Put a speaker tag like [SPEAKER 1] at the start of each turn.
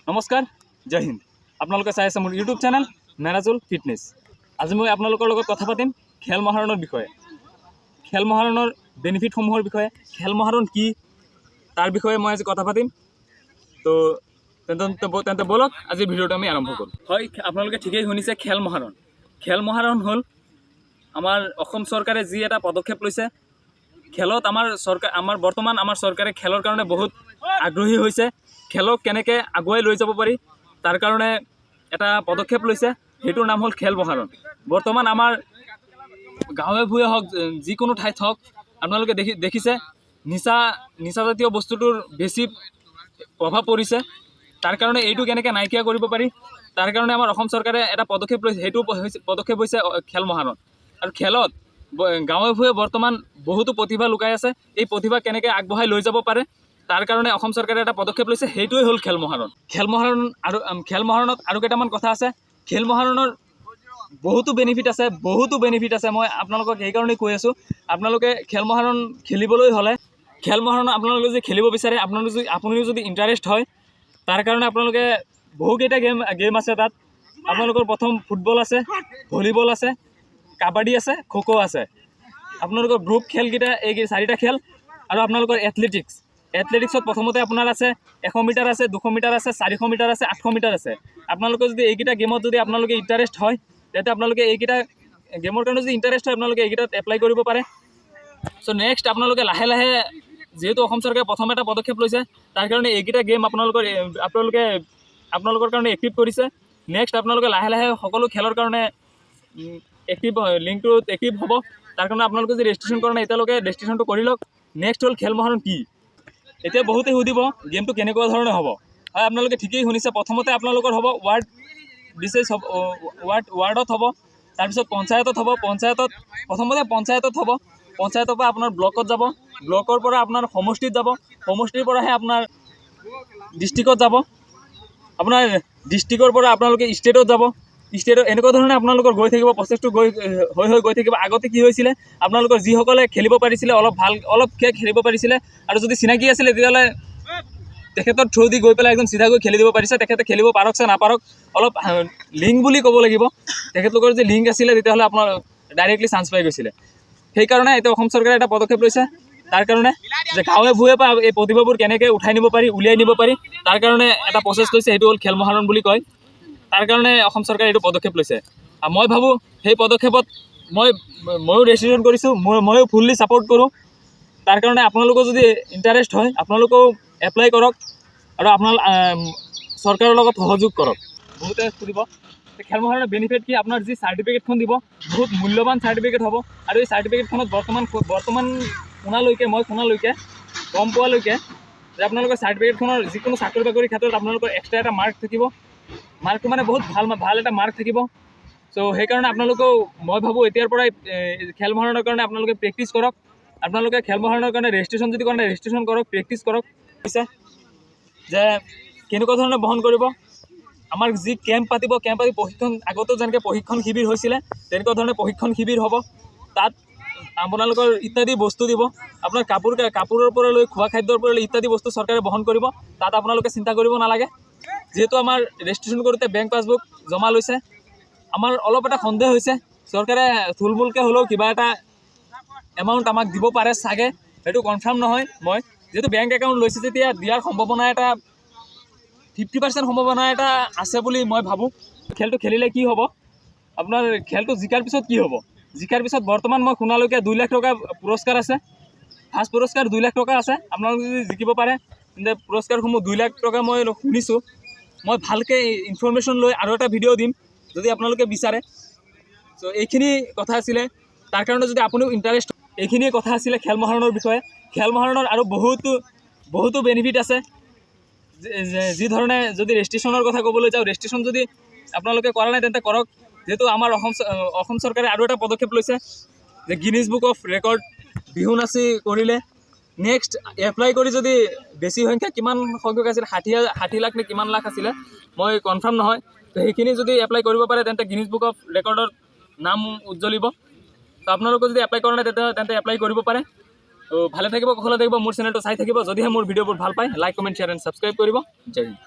[SPEAKER 1] নমস্কাৰ, জয় হিন্দ। আপোনালোকে চাই আছে মোৰ ইউটিউব চেনেল মেৰাজুল ফিটনেছ। আজি মই আপোনালোকৰ লগত কথা পাতিম খেল মহাৰণৰ বিষয়ে, খেল মহাৰণৰ বেনিফিটসমূহৰ বিষয়ে, খেল মহাৰণ কি তাৰ বিষয়ে মই আজি কথা পাতিম। তো তেন্তে বলক আজি ভিডিঅ'টো আমি আৰম্ভ কৰোঁ। হয়, আপোনালোকে ঠিকেই শুনিছে, খেল মহাৰণ। খেল মহাৰণ হ'ল আমাৰ অসম চৰকাৰে যি এটা পদক্ষেপ লৈছে। খেলত আমাৰ বৰ্তমান চৰকাৰে খেলৰ কাৰণে বহুত আগ্ৰহী হৈছে। খেলক কেনেকৈ আগুৱাই লৈ যাব পাৰি তাৰ কাৰণে এটা পদক্ষেপ লৈছে, সেইটোৰ নাম হ'ল খেল মহাৰণ। বৰ্তমান আমাৰ গাঁৱে ভূঞে হওক, যিকোনো ঠাইত হওক, আপোনালোকে দেখিছে নিচাজাতীয় বস্তুটোৰ বেছি প্ৰভাৱ পৰিছে। তাৰ কাৰণে এইটো কেনেকৈ নাইকিয়া কৰিব পাৰি তাৰ কাৰণে আমাৰ অসম চৰকাৰে এটা পদক্ষেপ লৈছে, সেইটো পদক্ষেপ হৈছে খেল মহাৰণ। আৰু খেলত গাঁৱে ভূঞে বৰ্তমান বহুতো প্ৰতিভা লুকাই আছে। এই প্ৰতিভা কেনেকৈ আগবঢ়াই লৈ যাব পাৰে তাৰ কাৰণে অসম চৰকাৰে এটা পদক্ষেপ লৈছে, সেইটোৱে হ'ল খেল মহাৰণ। খেল মহাৰণত আৰু কেইটামান কথা আছে। খেল মহাৰণৰ বহুতো বেনিফিট আছে। মই আপোনালোকক সেইকাৰণেই কৈ আছোঁ, আপোনালোকে খেল মহাৰণ খেলিবলৈ হ'লে, খেল মহাৰণ আপোনালোকে যদি খেলিব বিচাৰে, আপুনিও যদি ইণ্টাৰেষ্ট হয়, তাৰ কাৰণে আপোনালোকে বহুকেইটা গেম আছে তাত। আপোনালোকৰ প্ৰথম ফুটবল আছে, ভলীবল আছে, কাবাডী আছে, খো-খো আছে। আপোনালোকৰ গ্ৰুপ খেলকেইটা এই 4টা খেল। আৰু আপোনালোকৰ এথলেটিক্সত প্ৰথমতে আপোনাৰ আছে 100 মিটাৰ আছে, 200 মিটাৰ আছে, 400 মিটাৰ আছে, 800 মিটাৰ আছে। আপোনালোকে যদি এইকেইটা গেমত যদি আপোনালোকে ইণ্টাৰেষ্ট হয়, তেতিয়া আপোনালোকে এইকেইটা গেমৰ কাৰণে যদি ইণ্টাৰেষ্ট হয়, আপোনালোকে এইকেইটাত এপ্লাই কৰিব পাৰে। চ' নেক্সট আপোনালোকে লাহে লাহে, যিহেতু অসম চৰকাৰে প্ৰথম এটা পদক্ষেপ লৈছে, তাৰ কাৰণে এইকেইটা গেম আপোনালোকৰ কাৰণে এক্টিভ কৰিছে। নেক্সট আপোনালোকে লাহে লাহে সকলো খেলৰ কাৰণে লিংকটোত এক্টিভ হ'ব। তাৰ কাৰণে আপোনালোকে যদি ৰেজিষ্ট্ৰেশ্যন কৰা নাই এতিয়ালৈকে, ৰেজিষ্ট্ৰেশ্যনটো কৰি লওক। নেক্সট হ'ল খেল মহাৰণ কি। এতিয়া বহুতেই সুধিব গেমটো কেনেকুৱা ধৰণে হ'ব। হয়, আপোনালোকে ঠিকেই শুনিছে। প্ৰথমতে আপোনালোকৰ হ'ব ৱাৰ্ডত হ'ব, তাৰপিছত পঞ্চায়তত হ'ব। প্ৰথমতে পঞ্চায়তত হ'ব। পঞ্চায়তৰ পৰা আপোনাৰ ব্লকত যাব, ব্লকৰ পৰা আপোনাৰ সমষ্টিত যাব, সমষ্টিৰ পৰাহে আপোনাৰ ডিষ্ট্ৰিক্টত যাব, আপোনাৰ ডিষ্ট্ৰিক্টৰ পৰা আপোনালোকে ষ্টেটত যাব, ষ্টেটত এনেকুৱা ধৰণে আপোনালোকৰ গৈ থাকিব, প্ৰচেছটো গৈ থাকিব। আগতে কি হৈছিলে, আপোনালোকৰ যিসকলে খেলিব পাৰিছিলে, অলপ খেলিব পাৰিছিলে, আৰু যদি চিনাকি আছিলে তেতিয়াহ'লে তেখেতৰ থ্ৰু দি গৈ পেলাই একদম চিধাকৈ খেলি দিব পাৰিছে। তেখেতে খেলিব পাৰক চা নাপাৰক, অলপ লিংক বুলি ক'ব লাগিব, তেখেতলোকৰ যে লিংক আছিলে তেতিয়াহ'লে আপোনাৰ ডাইৰেক্টলি চান্স পাই গৈছিলে। সেইকাৰণে এতিয়া অসম চৰকাৰে এটা পদক্ষেপ লৈছে, তাৰ কাৰণে যে গাঁৱে ভূঞে পৰা এই প্ৰতিভাবোৰ কেনেকৈ উঠাই নিব পাৰি, উলিয়াই নিব পাৰি, তাৰ কাৰণে এটা প্ৰচেছ লৈছে, সেইটো হ'ল খেল মহাৰণ বুলি কয়। তাৰ কাৰণে অসম চৰকাৰে এইটো পদক্ষেপ লৈছে। আৰু মই ভাবোঁ সেই পদক্ষেপত ময়ো ৰেজিষ্ট্ৰেশ্যন কৰিছোঁ, ময়ো ফুল্লি ছাপোৰ্ট কৰোঁ। তাৰ কাৰণে আপোনালোকৰ যদি ইণ্টাৰেষ্ট হয়, আপোনালোকেও এপ্লাই কৰক আৰু চৰকাৰৰ লগত সহযোগ কৰক। বহুতে সুধিব খেল মহাৰণৰ বেনিফিট কি। আপোনাৰ যি চাৰ্টিফিকেটখন দিব, বহুত মূল্যৱান চাৰ্টিফিকেট হ'ব। আৰু এই চাৰ্টিফিকেটখনত বৰ্তমান মই শুনালৈকে গম পোৱালৈকে যে আপোনালোকৰ চাৰ্টিফিকেটখনৰ যিকোনো চাকৰি বাকৰিৰ ক্ষেত্ৰত আপোনালোকৰ এক্সট্ৰা এটা মাৰ্ক থাকিব। মাৰ্কটো মানে বহুত ভাল এটা মাৰ্ক থাকিব। চ' সেইকাৰণে আপোনালোকেও মই ভাবোঁ এতিয়াৰ পৰাই খেল মহাৰণৰ কাৰণে আপোনালোকে প্ৰেক্টিছ কৰক। আপোনালোকে খেল মহাৰণৰ কাৰণে ৰেজিষ্ট্ৰেশ্যন যদি কৰে, ৰেজিষ্ট্ৰেশ্যন কৰক, প্ৰেক্টিছ কৰক। হৈছে যে কেনেকুৱা ধৰণে বহন কৰিব, আমাৰ যি কেম্প পাতি প্ৰশিক্ষণ, আগতেও যেনেকৈ প্ৰশিক্ষণ শিবিৰ হৈছিলে তেনেকুৱা ধৰণে প্ৰশিক্ষণ শিবিৰ হ'ব। তাত আপোনালোকৰ ইত্যাদি বস্তু দিব। আপোনাৰ কাপোৰৰ পৰা লৈ খোৱা খাদ্যৰ পৰা লৈ ইত্যাদি বস্তু চৰকাৰে বহন কৰিব। তাত আপোনালোকে চিন্তা কৰিব নালাগে। যিহেতু আমাৰ ৰেজিষ্ট্ৰেশ্যন কৰোঁতে বেংক পাছবুক জমা লৈছে, আমাৰ অলপ এটা সন্দেহ হৈছে, চৰকাৰে থুলমূলকৈ হ'লেও কিবা এটা এমাউণ্ট আমাক দিব পাৰে চাগে, সেইটো কনফাৰ্ম নহয়। মই যিহেতু বেংক একাউণ্ট লৈছে যেতিয়া দিয়াৰ সম্ভাৱনা এটা 50% সম্ভাৱনা এটা আছে বুলি মই ভাবোঁ। খেলটো খেলিলে কি হ'ব, আপোনাৰ খেলটো জিকাৰ পিছত কি হ'ব, জিকাৰ পিছত বৰ্তমান মই শুনালৈকে 2 লাখ টকা পুৰস্কাৰ আছে। ফাৰ্ষ্ট পুৰস্কাৰ 2 লাখ টকা আছে। আপোনালোকে যদি জিকিব পাৰে তেন্তে পুৰস্কাৰসমূহ 2 লাখ টকা মই শুনিছোঁ। মই ভালকৈ ইনফৰ্মেশ্যন লৈ আৰু এটা ভিডিঅ' দিম যদি আপোনালোকে বিচাৰে। চ' এইখিনি কথা আছিলে। তাৰ কাৰণে যদি আপুনিও ইণ্টাৰেষ্ট, এইখিনিয়ে কথা আছিলে খেল মহাৰণৰ বিষয়ে। খেল মহাৰণৰ আৰু বহুতো বেনিফিট আছে। যি ধৰণে যদি ৰেজিষ্ট্ৰেশ্যনৰ কথা ক'বলৈ যাওঁ, ৰেজিষ্ট্ৰেশ্যন যদি আপোনালোকে কৰা নাই তেন্তে কৰক। যিহেতু আমাৰ অসম চৰকাৰে আৰু এটা পদক্ষেপ লৈছে যে Guinness book of record Bihu নাচি কৰিলে। নেক্সট এপ্লাই কৰি যদি বেছি সংখ্যা, কিমান সংখ্যক আছিলে, 60 লাখ নে কিমান লাখ আছিলে, মই কনফাৰ্ম নহয়। তো সেইখিনি যদি এপ্লাই কৰিব পাৰে তেন্তে গিনিজ বুক অফ ৰেকৰ্ডৰ নাম উজ্জ্বলিব। তো আপোনালোকে যদি এপ্লাই কৰা নাই তেন্তে এপ্লাই কৰিব পাৰে। তো ভালে থাকিব, কুশলে থাকিব, মোৰ চেনেলটো চাই থাকিব। যদিহে মোৰ ভিডিঅ'বোৰ ভাল পায়, like, comment, share and subscribe কৰিব। জয় হিন্দ।